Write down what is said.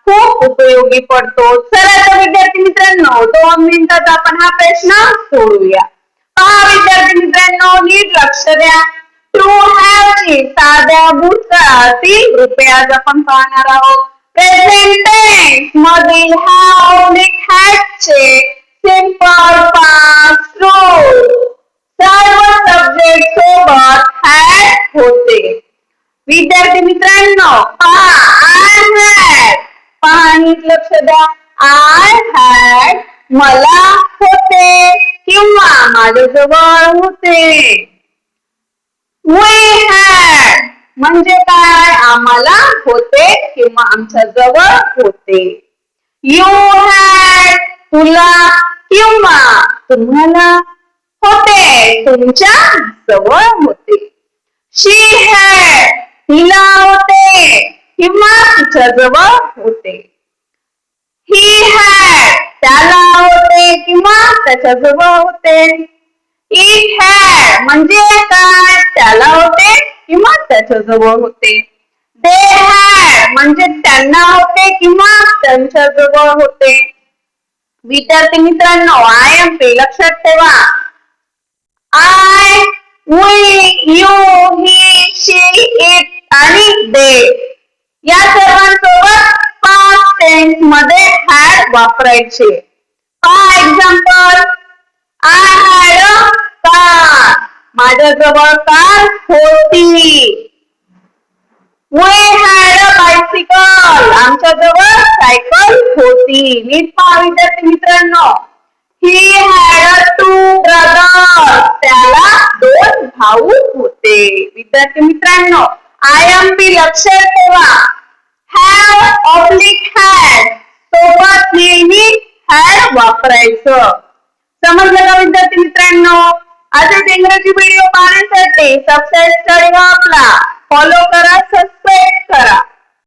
खूप उपयोगी पडतो. चला तर विद्यार्थी मित्रांनो 2 मिनिटात आपण हा प्रश्न सोडवूया. पहा विद्यार्थी मित्रांनो नीट लक्ष द्या. टू हॅव ची साध्या भूतकाळातील रूपे आज आपण पाहणार आहोत. प्रेझेंट टेन्स मधील हॅव हॅड चे सिंपल पास्ट रूल सर्व सब्जेक्ट सोबत हॅड होते. विद्यार्थी मित्रांनो पहा आय हॅड, पहा नीट लक्ष द्या. आय हॅड मला होते किंवा माझ्याजवळ होते. वी हॅड म्हणजे काय, आम्हाला होते किंवा आमच्या जवळ होते. यू हॅड तुला किंवा तुम्हाला होते, तुमच्या जवळ होते. शी हॅड तिला होते किंवा तिच्या जवळ होते. ही हॅड त्याला होते किंवा त्याच्या जवळ होते. इट हॅड म्हणजे काय, त्याला होते किंवा त्याच्या जवळ होते. दे हॅड म्हणजे त्यांना होते किंवा त्यांच्या जवळ होते. विद्यार्थी मित्रांनो आय एम पी लक्षात ठेवा. I, we, you, he, she, it आणि दे या सर्वांसोबत पास्ट टेन्स मध्ये हॅड वापरायचे. For example I had a car, माझ्याजवळ कार होती. वी हॅड अ बायसिकल, आमच्याजवळ सायकल होती. नीट पहा विद्यार्थी मित्रांनो. He had a two brothers, त्याला 2 भाऊ होते. विद्यार्थी मित्रांनो आय एम पी लक्षात ठेवा. हॅव ऑब्लिक हॅड सोबत नेहमी हॅड वापरायचं. समजलं का विद्यार्थी मित्रांनो. असेच इंग्रजी व्हिडिओ पाहण्यासाठी सबस्क्राईब स्टडी हबला फॉलो करा, सबस्क्राईब करा.